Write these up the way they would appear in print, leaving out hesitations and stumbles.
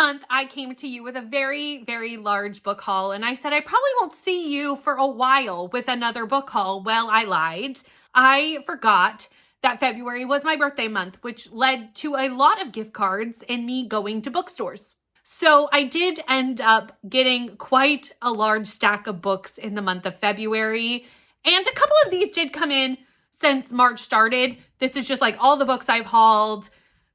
month, I came to you with a very, very large book haul, and I said I probably won't see you for a while with another book haul. Well, I lied. I forgot that February was my birthday month, which led to a lot of gift cards and me going to bookstores. So I did end up getting quite a large stack of books in the month of February, and a couple of these did come in since March started. This is just like all the books I've hauled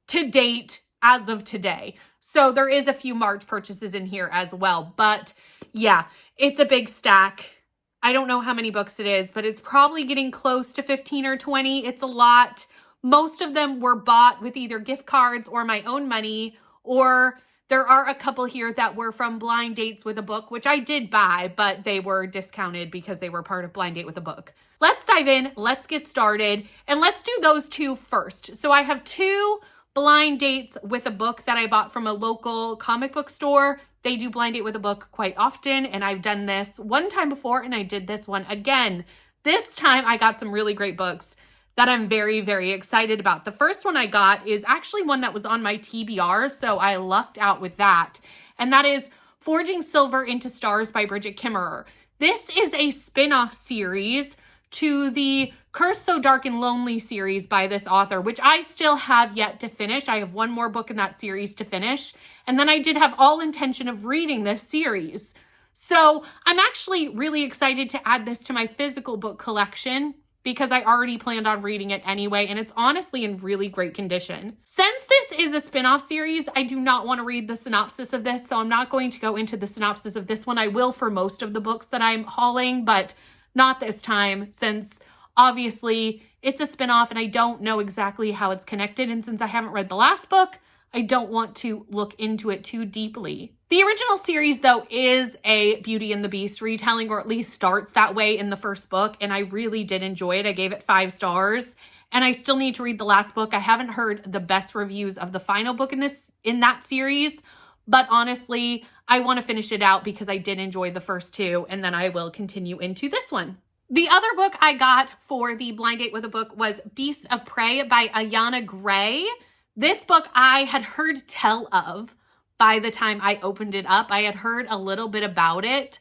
to date as of today. So there is a few March purchases in here as well. But yeah, it's a big stack. I don't know how many books it is, but it's probably getting close to 15 or 20. It's a lot. Most of them were bought with either gift cards or my own money, or there are a couple here that were from blind dates with a book, which I did buy, but they were discounted because they were part of blind date with a book. Let's dive in. Let's get started. And let's do those two first. So I have two blind dates with a book that I bought from a local comic book store. They do blind date with a book quite often, and I've done this one time before, and I did this one again. This time I got some really great books that I'm very, very excited about. The first one I got is actually one that was on my TBR, so I lucked out with that. And that is Forging Silver into Stars by Bridget Kimmerer. This is a spin-off series to the Cursed So Dark and Lonely series by this author, which I still have yet to finish. I have one more book in that series to finish. And then I did have all intention of reading this series. So I'm actually really excited to add this to my physical book collection because I already planned on reading it anyway, and it's honestly in really great condition. Since this is a spin-off series, I do not want to read the synopsis of this, so I'm not going to go into the synopsis of this one. I will for most of the books that I'm hauling, but not this time, since obviously it's a spin-off and I don't know exactly how it's connected, and since I haven't read the last book, I don't want to look into it too deeply. The original series, though, is a Beauty and the Beast retelling, or at least starts that way in the first book, and I really did enjoy it. I gave it 5 stars, and I still need to read the last book. I haven't heard the best reviews of the final book in that series, but honestly, I want to finish it out because I did enjoy the first 2, and then I will continue into this one. The other book I got for the blind date with a book was Beasts of Prey by Ayana Gray. This book I had heard tell of by the time I opened it up. I had heard a little bit about it,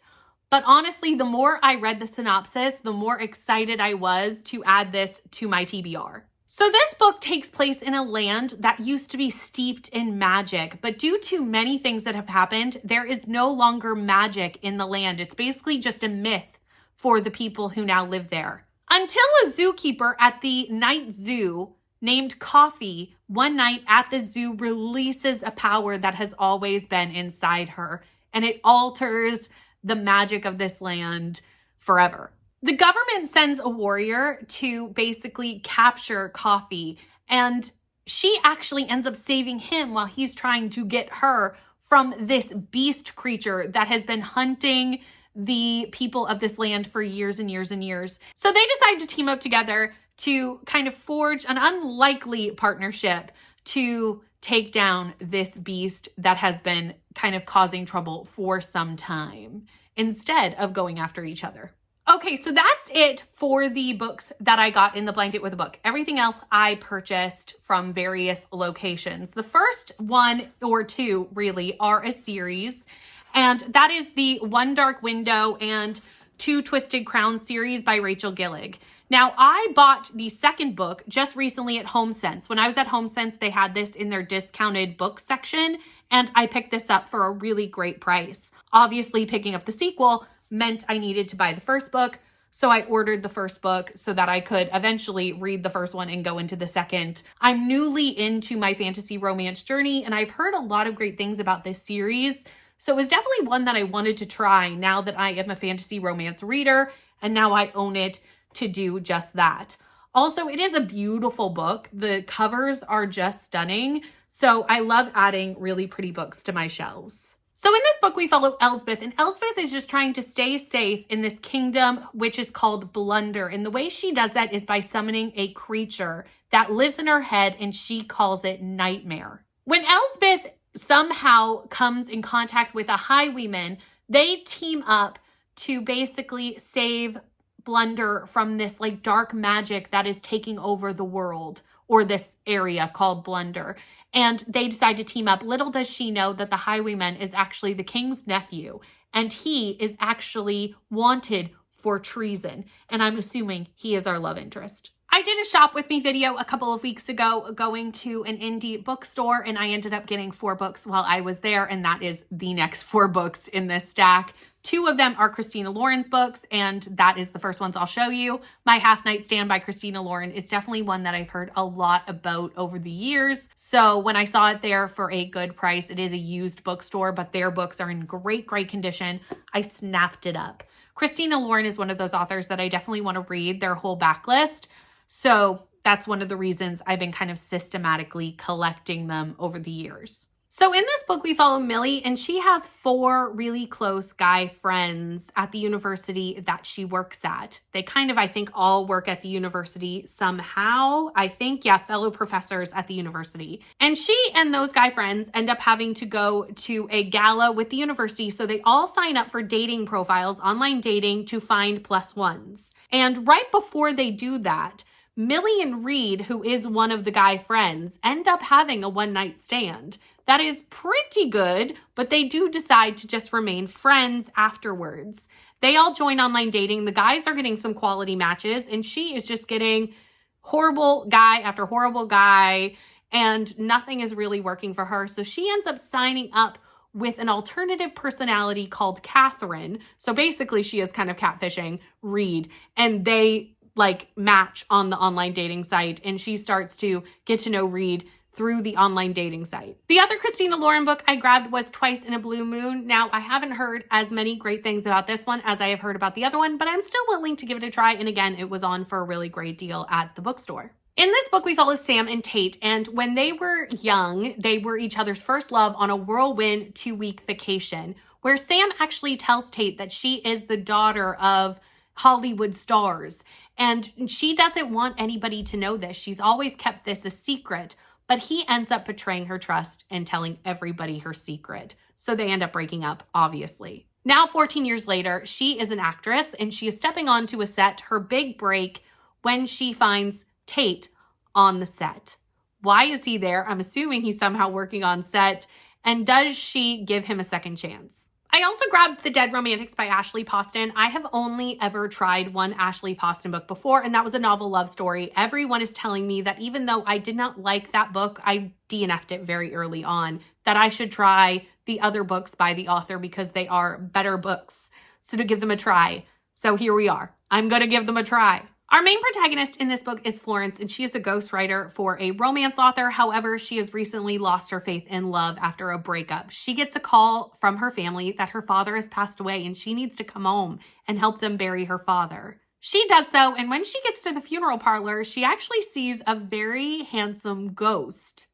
but honestly, the more I read the synopsis, the more excited I was to add this to my TBR. So this book takes place in a land that used to be steeped in magic, but due to many things that have happened, there is no longer magic in the land. It's basically just a myth for the people who now live there. Until a zookeeper at the night zoo named Coffee one night at the zoo releases a power that has always been inside her, and it alters the magic of this land forever. The government sends a warrior to basically capture Coffee, and she actually ends up saving him while he's trying to get her from this beast creature that has been hunting the people of this land for years and years and years. So they decide to team up together to kind of forge an unlikely partnership to take down this beast that has been kind of causing trouble for some time, instead of going after each other. Okay, so that's it for the books that I got in the blind date with a book. Everything else I purchased from various locations. The first one or two really are a series, and that is the One Dark Window and Two Twisted Crowns series by Rachel Gillig. Now, I bought the second book just recently at HomeSense. When I was at HomeSense, they had this in their discounted book section, and I picked this up for a really great price. Obviously, picking up the sequel meant I needed to buy the first book, so I ordered the first book so that I could eventually read the first one and go into the second. I'm newly into my fantasy romance journey, and I've heard a lot of great things about this series, so it was definitely one that I wanted to try now that I am a fantasy romance reader, and now I own it to do just that. Also, it is a beautiful book. The covers are just stunning, so I love adding really pretty books to my shelves. So in this book, we follow Elspeth, and Elspeth is just trying to stay safe in this kingdom, which is called Blunder. And the way she does that is by summoning a creature that lives in her head, and she calls it Nightmare. When Elspeth somehow comes in contact with a highwayman, they team up to basically save Blunder from this like dark magic that is taking over the world, or this area called Blunder. and they decide to team up. Little does she know that the Highwayman is actually the king's nephew, and he is actually wanted for treason. And I'm assuming he is our love interest. I did a shop with me video a couple of weeks ago going to an indie bookstore, and I ended up getting 4 books while I was there, and that is the next 4 books in this stack. 2 of them are Christina Lauren's books, and that is the first ones I'll show you. My Half Night Stand by Christina Lauren is definitely one that I've heard a lot about over the years. So when I saw it there for a good price, it is a used bookstore, but their books are in great, great condition. I snapped it up. Christina Lauren is one of those authors that I definitely want to read their whole backlist. So that's one of the reasons I've been kind of systematically collecting them over the years. So in this book, we follow Millie, and she has 4 really close guy friends at the university that she works at. They kind of, I think, all work at the university somehow. I think, yeah, fellow professors at the university. And she and those guy friends end up having to go to a gala with the university, so they all sign up for dating profiles, online dating, to find +1s. And right before they do that, Millie and Reed, who is one of the guy friends, end up having a one-night stand. That is pretty good, but they do decide to just remain friends afterwards. They all join online dating. The guys are getting some quality matches, and she is just getting horrible guy after horrible guy, and nothing is really working for her. So she ends up signing up with an alternative personality called Catherine. So basically she is kind of catfishing Reed, and they match on the online dating site, and she starts to get to know Reed through the online dating site. The other Christina Lauren book I grabbed was Twice in a Blue Moon. Now, I haven't heard as many great things about this one as I have heard about the other one, but I'm still willing to give it a try. And again, it was on for a really great deal at the bookstore. In this book, we follow Sam and Tate, and when they were young, they were each other's first love on a whirlwind 2-week vacation, where Sam actually tells Tate that she is the daughter of Hollywood stars, and she doesn't want anybody to know this. She's always kept this a secret, but he ends up betraying her trust and telling everybody her secret. So they end up breaking up, obviously. Now, 14 years later, she is an actress, and she is stepping onto a set, her big break, when she finds Tate on the set. Why is he there? I'm assuming he's somehow working on set. And does she give him a second chance? I also grabbed The Dead Romantics by Ashley Poston. I have only ever tried one Ashley Poston book before, and that was a novel love story. Everyone is telling me that even though I did not like that book, I DNF'd it very early on, that I should try the other books by the author because they are better books. So to give them a try. So here we are. I'm going to give them a try. Our main protagonist in this book is Florence, and she is a ghostwriter for a romance author. However, she has recently lost her faith in love after a breakup. She gets a call from her family that her father has passed away, and she needs to come home and help them bury her father. She does so, and when she gets to the funeral parlor, she actually sees a very handsome ghost,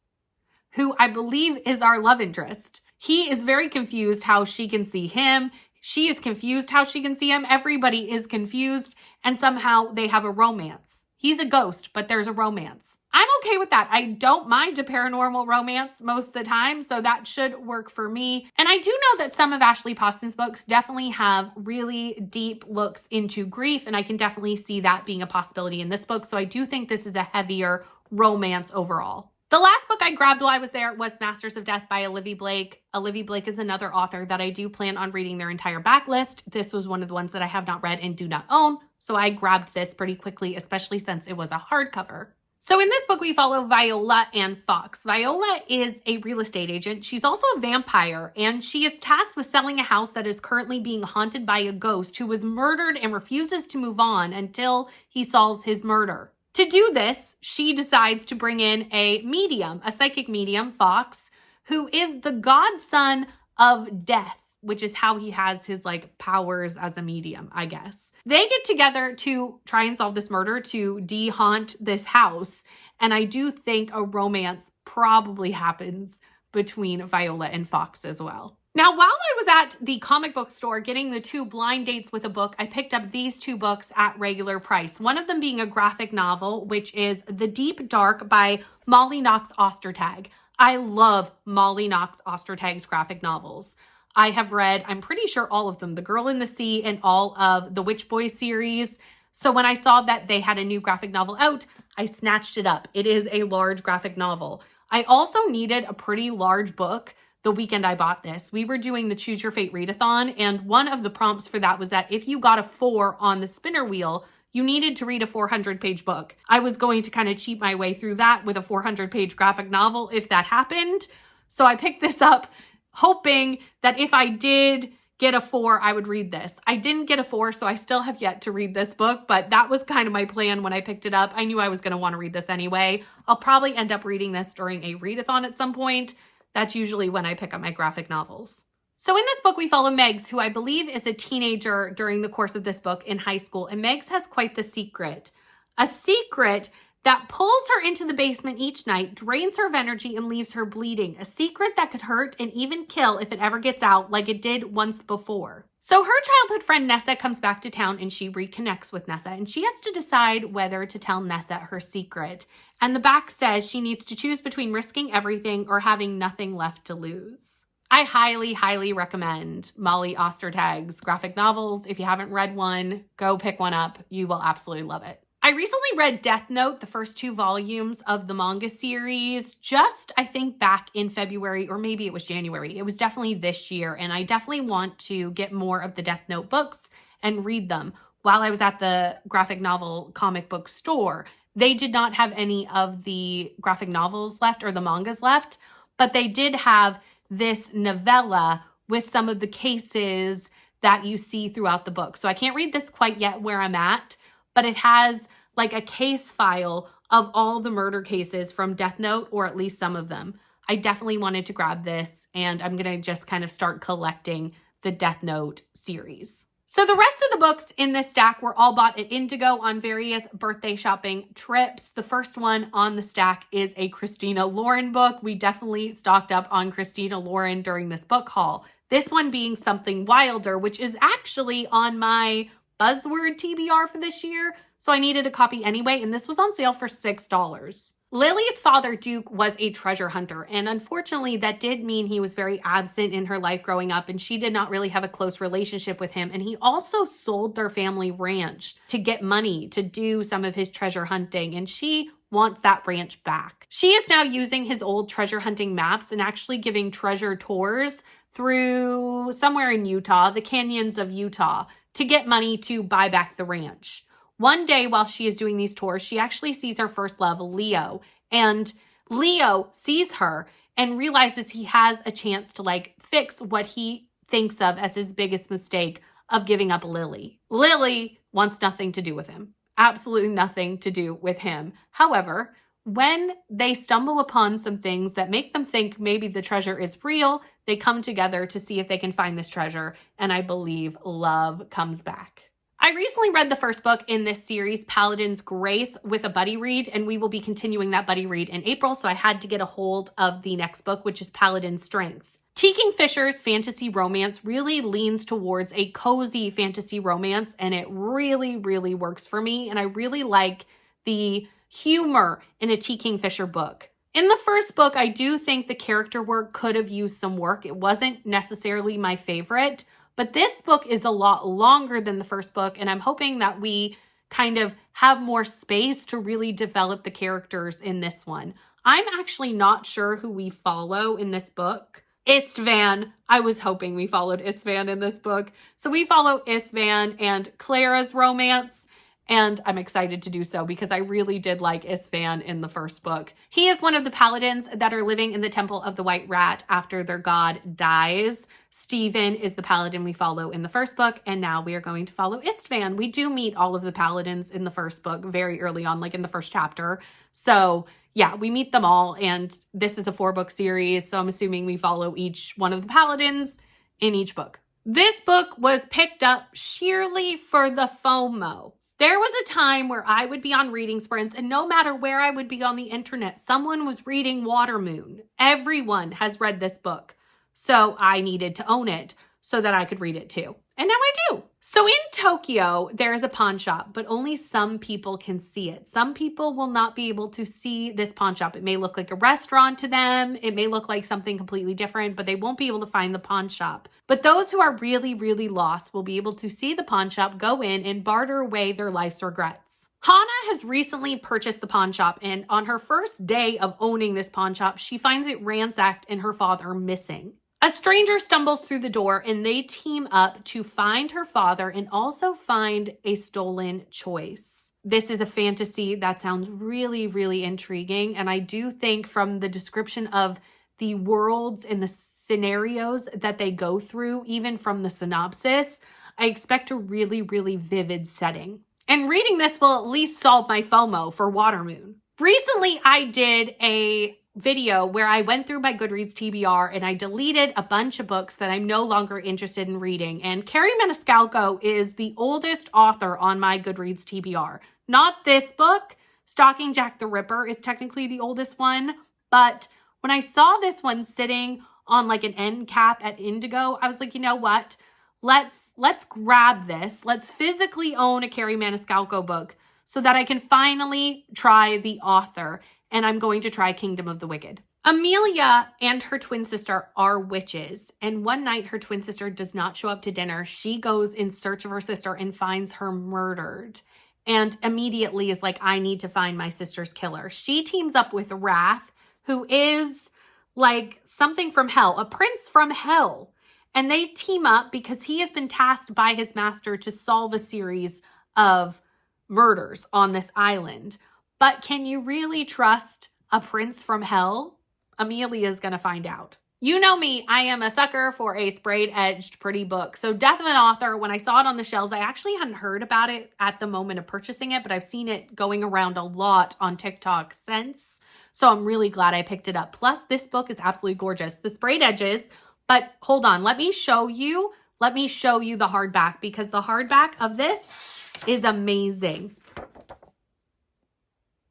who I believe is our love interest. He is very confused how she can see him. She is confused how she can see him. Everybody is confused. And somehow they have a romance. He's a ghost, but there's a romance. I'm okay with that. I don't mind a paranormal romance most of the time, so that should work for me. And I do know that some of Ashley Poston's books definitely have really deep looks into grief, and I can definitely see that being a possibility in this book. So I do think this is a heavier romance overall. The last book I grabbed while I was there was Masters of Death by Olivia Blake. Olivia Blake is another author that I do plan on reading their entire backlist. This was one of the ones that I have not read and do not own, so I grabbed this pretty quickly, especially since it was a hardcover. So in this book, we follow Viola and Fox. Viola is a real estate agent. She's also a vampire, and she is tasked with selling a house that is currently being haunted by a ghost who was murdered and refuses to move on until he solves his murder. To do this, she decides to bring in a medium, a psychic medium, Fox, who is the godson of death, which is how he has his powers as a medium, I guess. They get together to try and solve this murder, to de-haunt this house. And I do think a romance probably happens between Viola and Fox as well. Now, while I was at the comic book store getting the 2 blind dates with a book, I picked up these 2 books at regular price. One of them being a graphic novel, which is The Deep Dark by Molly Knox Ostertag. I love Molly Knox Ostertag's graphic novels. I have read, I'm pretty sure all of them, The Girl in the Sea and all of the Witch Boy series. So when I saw that they had a new graphic novel out, I snatched it up. It is a large graphic novel. I also needed a pretty large book the weekend I bought this. We were doing the Choose Your Fate readathon, and one of the prompts for that was that if you got a 4 on the spinner wheel, you needed to read a 400-page book. I was going to kind of cheat my way through that with a 400-page graphic novel if that happened. So I picked this up hoping that if I did get a 4, I would read this. I didn't get a 4, so I still have yet to read this book, but that was kind of my plan when I picked it up. I knew I was going to want to read this anyway. I'll probably end up reading this during a readathon at some point. That's usually when I pick up my graphic novels. So in this book, we follow Megs, who I believe is a teenager during the course of this book in high school. And Megs has quite the secret. A secret that pulls her into the basement each night, drains her of energy, and leaves her bleeding. A secret that could hurt and even kill if it ever gets out, like it did once before. So her childhood friend Nessa comes back to town and she reconnects with Nessa. And she has to decide whether to tell Nessa her secret. And the back says she needs to choose between risking everything or having nothing left to lose. I highly, highly recommend Molly Ostertag's graphic novels. If you haven't read one, go pick one up. You will absolutely love it. I recently read Death Note, the first 2 volumes of the manga series, just I think back in February, or maybe it was January. It was definitely this year, and I definitely want to get more of the Death Note books and read them. While I was at the graphic novel comic book store, they did not have any of the graphic novels left or the mangas left, but they did have this novella with some of the cases that you see throughout the book. So I can't read this quite yet where I'm at, but it has like a case file of all the murder cases from Death Note, or at least some of them. I definitely wanted to grab this, and I'm going to just kind of start collecting the Death Note series. So the rest of the books in this stack were all bought at Indigo on various birthday shopping trips. The first one on the stack is a Christina Lauren book. We definitely stocked up on Christina Lauren during this book haul. This one being Something Wilder, which is actually on my buzzword TBR for this year. So I needed a copy anyway, and this was on sale for $6. Lily's father, Duke, was a treasure hunter, and unfortunately that did mean he was very absent in her life growing up, and she did not really have a close relationship with him, and he also sold their family ranch to get money to do some of his treasure hunting, and she wants that ranch back. She is now using his old treasure hunting maps and actually giving treasure tours through somewhere in Utah, the canyons of Utah, to get money to buy back the ranch. One day while she is doing these tours, she actually sees her first love, Leo. And Leo sees her and realizes he has a chance to like fix what he thinks of as his biggest mistake of giving up Lily. Lily wants nothing to do with him. Absolutely nothing to do with him. However, when they stumble upon some things that make them think maybe the treasure is real, they come together to see if they can find this treasure. And I believe love comes back. I recently read the first book in this series, Paladin's Grace, with a buddy read, and we will be continuing that buddy read in April, so I had to get a hold of the next book, which is Paladin's Strength. T. King Fisher's fantasy romance really leans towards a cozy fantasy romance, and it really, really works for me, and I really like the humor in a T. King Fisher book. In the first book, I do think the character work could have used some work. It wasn't necessarily my favorite, but this book is a lot longer than the first book, and I'm hoping that we kind of have more space to really develop the characters in this one. I'm actually not sure who we follow in this book. Istvan. I was hoping we followed Istvan in this book. So we follow Istvan and Clara's romance, and I'm excited to do so because I really did like Istvan in the first book. He is one of the paladins that are living in the Temple of the White Rat after their god dies. Stephen is the paladin we follow in the first book, and now we are going to follow Istvan. We do meet all of the paladins in the first book very early on, like in the first chapter. So yeah, we meet them all, and this is a 4-book series, so I'm assuming we follow each one of the paladins in each book. This book was picked up sheerly for the FOMO. There was a time where I would be on reading sprints, and no matter where I would be on the internet, someone was reading Watermoon. Everyone has read this book. So I needed to own it so that I could read it too. And now I do. So in Tokyo, there is a pawn shop, but only some people can see it. Some people will not be able to see this pawn shop. It may look like a restaurant to them. It may look like something completely different, but they won't be able to find the pawn shop. But those who are really, really lost will be able to see the pawn shop, go in, and barter away their life's regrets. Hana has recently purchased the pawn shop, and on her first day of owning this pawn shop, she finds it ransacked and her father missing. A stranger stumbles through the door and they team up to find her father and also find a stolen choice. This is a fantasy that sounds really, really intriguing. And I do think from the description of the worlds and the scenarios that they go through, even from the synopsis, I expect a really, really vivid setting. And reading this will at least solve my FOMO for Watermoon. Recently, I did a video where I went through my Goodreads TBR and I deleted a bunch of books that I'm no longer interested in reading. And Carrie Maniscalco is the oldest author on my Goodreads TBR. Not this book. Stalking Jack the Ripper is technically the oldest one. But when I saw this one sitting on like an end cap at Indigo, I was like, you know what? Let's grab this. Let's physically own a Carrie Maniscalco book so that I can finally try the author. And I'm going to try Kingdom of the Wicked. Amelia and her twin sister are witches. And one night her twin sister does not show up to dinner. She goes in search of her sister and finds her murdered. And immediately is like, I need to find my sister's killer. She teams up with Wrath, who is like something from hell, a prince from hell. And they team up because he has been tasked by his master to solve a series of murders on this island. But can you really trust a prince from hell? Amelia's going to find out. You know me, I am a sucker for a sprayed-edged pretty book. So Death of an Author, when I saw it on the shelves, I actually hadn't heard about it at the moment of purchasing it, but I've seen it going around a lot on TikTok since. So I'm really glad I picked it up. Plus, this book is absolutely gorgeous. The sprayed edges, but hold on, let me show you the hardback because the hardback of this is amazing.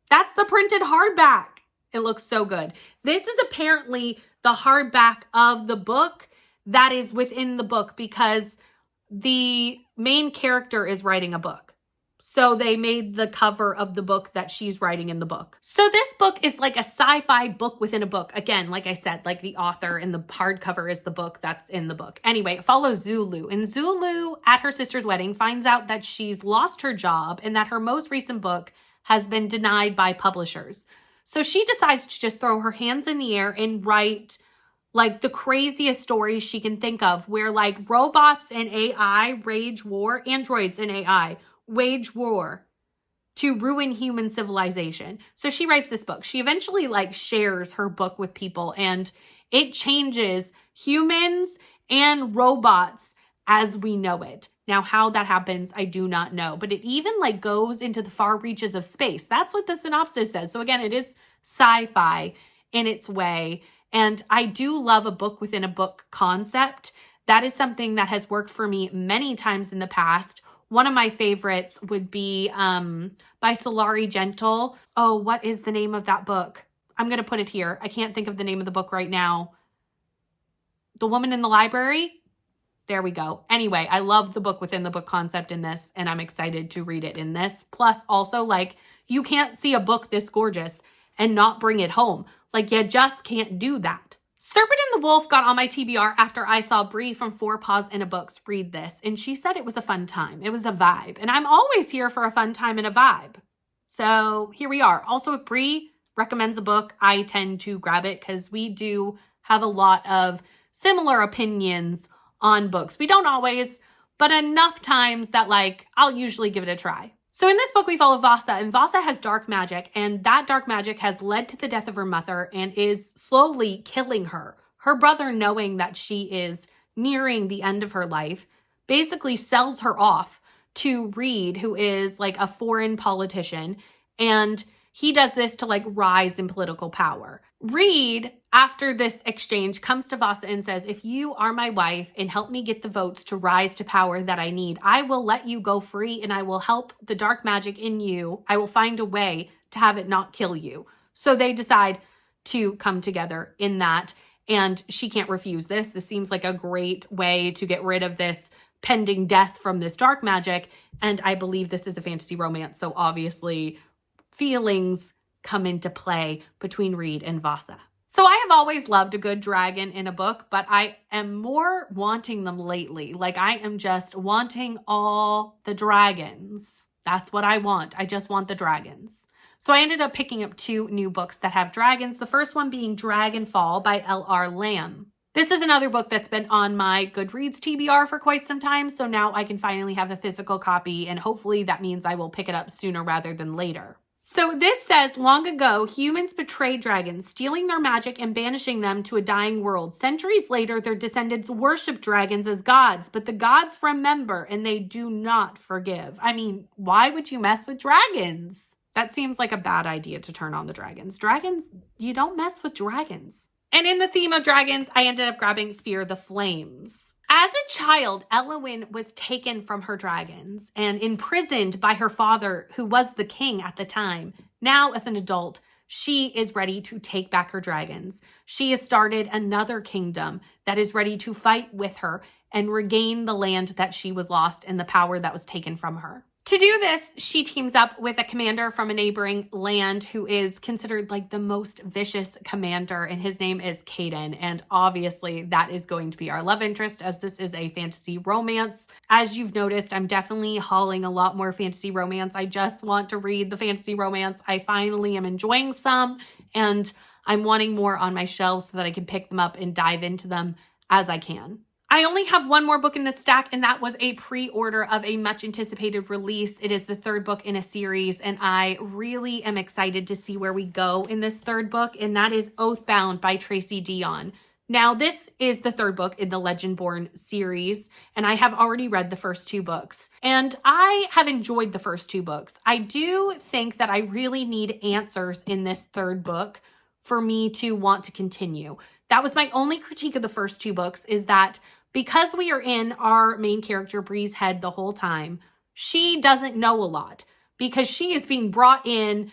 That's the printed hardback. It looks so good. This is apparently the hardback of the book that is within the book because the main character is writing a book. So they made the cover of the book that she's writing in the book. So this book is like a sci-fi book within a book. Again, like I said, like the author and the hardcover is the book that's in the book. Anyway, it follows Zulu. And Zulu, at her sister's wedding, finds out that she's lost her job and that her most recent book has been denied by publishers. So she decides to just throw her hands in the air and write like the craziest stories she can think of where like robots and AI wage war, androids and AI wage war to ruin human civilization. So she writes this book. She eventually like shares her book with people and it changes humans and robots as we know it. Now, how that happens, I do not know, but it even like goes into the far reaches of space. That's what the synopsis says. So again, it is sci-fi in its way. And I do love a book within a book concept. That is something that has worked for me many times in the past. One of my favorites would be by Solari Gentle. Oh, what is the name of that book? I'm going to put it here. I can't think of the name of the book right now. The Woman in the Library? There we go. Anyway, I love the book within the book concept in this, and I'm excited to read it in this. Plus, also, like, you can't see a book this gorgeous and not bring it home. Like, you just can't do that. Serpent and the Wolf got on my TBR after I saw Bree from Four Paws in a Books read this, and she said it was a fun time. It was a vibe, and I'm always here for a fun time and a vibe. So here we are. Also, if Bree recommends a book, I tend to grab it because we do have a lot of similar opinions on books. We don't always, but enough times that like I'll usually give it a try. So in this book, we follow Vasa, and Vasa has dark magic, and that dark magic has led to the death of her mother and is slowly killing her. Her brother, knowing that she is nearing the end of her life, basically sells her off to Reed, who is like a foreign politician, and he does this to like rise in political power. Reed, after this exchange, comes to Vasa and says, if you are my wife and help me get the votes to rise to power that I need, I will let you go free and I will help the dark magic in you. I will find a way to have it not kill you. So they decide to come together in that, and she can't refuse this. This seems like a great way to get rid of this pending death from this dark magic. And I believe this is a fantasy romance. So obviously feelings come into play between Reed and Vasa. So I have always loved a good dragon in a book, but I am more wanting them lately. Like I am just wanting all the dragons. That's what I want. I just want the dragons. So I ended up picking up 2 new books that have dragons. The first one being Dragonfall by L.R. Lamb. This is another book that's been on my Goodreads TBR for quite some time. So now I can finally have a physical copy, and hopefully that means I will pick it up sooner rather than later. So this says, long ago, humans betrayed dragons, stealing their magic and banishing them to a dying world. Centuries later, their descendants worship dragons as gods, but the gods remember and they do not forgive. I mean, why would you mess with dragons? That seems like a bad idea to turn on the dragons. Dragons, you don't mess with dragons. And in the theme of dragons, I ended up grabbing Fear the Flames. As a child, Elowyn was taken from her dragons and imprisoned by her father, who was the king at the time. Now, as an adult, she is ready to take back her dragons. She has started another kingdom that is ready to fight with her and regain the land that she was lost and the power that was taken from her. To do this, she teams up with a commander from a neighboring land who is considered like the most vicious commander, and his name is Caden. And obviously that is going to be our love interest, as this is a fantasy romance. As you've noticed, I'm definitely hauling a lot more fantasy romance. I just want to read the fantasy romance. I finally am enjoying some, and I'm wanting more on my shelves so that I can pick them up and dive into them as I can. I only have 1 more book in this stack, and that was a pre-order of a much anticipated release. It is the 3rd book in a series, and I really am excited to see where we go in this 3rd book, and that is Oathbound by Tracy Deonn. Now, this is the 3rd book in the Legendborn series, and I have already read the first 2 books, and I have enjoyed the first 2 books. I do think that I really need answers in this 3rd book for me to want to continue. That was my only critique of the first 2 books, is that because we are in our main character Bree's head the whole time, she doesn't know a lot because she is being brought in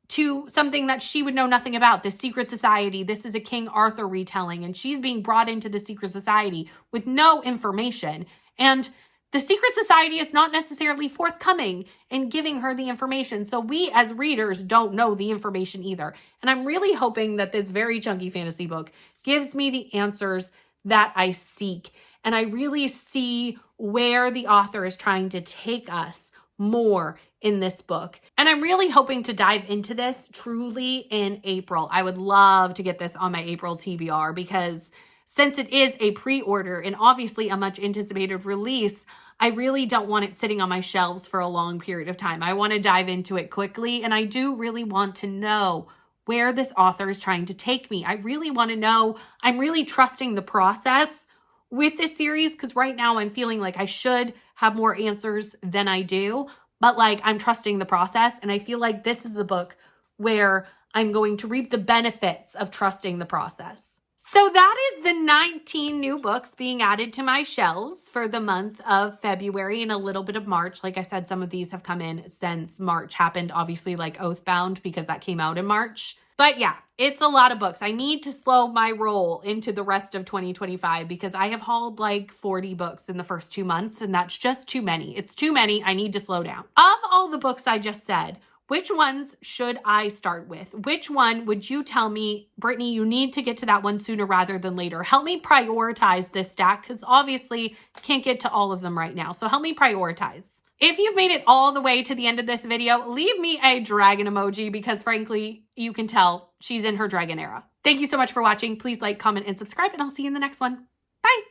to something that she would know nothing about, the secret society. This is a King Arthur retelling, and she's being brought into the secret society with no information. And the secret society is not necessarily forthcoming in giving her the information. So we as readers don't know the information either. And I'm really hoping that this very chunky fantasy book gives me the answers that I seek. And I really see where the author is trying to take us more in this book. And I'm really hoping to dive into this truly in April. I would love to get this on my April TBR, because since it is a pre-order and obviously a much anticipated release, I really don't want it sitting on my shelves for a long period of time. I want to dive into it quickly, and I do really want to know where this author is trying to take me. I really want to know. I'm really trusting the process with this series, because right now I'm feeling like I should have more answers than I do, but like I'm trusting the process, and I feel like this is the book where I'm going to reap the benefits of trusting the process. So that is the 19 new books being added to my shelves for the month of February and a little bit of March. Like I said, some of these have come in since March happened, obviously, like Oathbound, because that came out in March. But yeah, it's a lot of books. I need to slow my roll into the rest of 2025 because I have hauled like 40 books in the first 2 months, and that's just too many. It's too many. I need to slow down. Of all the books I just said, which ones should I start with? Which one would you tell me, Brittany, you need to get to that one sooner rather than later? Help me prioritize this stack, because obviously I can't get to all of them right now. So help me prioritize. If you've made it all the way to the end of this video, leave me a dragon emoji, because frankly, you can tell she's in her dragon era. Thank you so much for watching. Please like, comment, and subscribe, and I'll see you in the next one. Bye.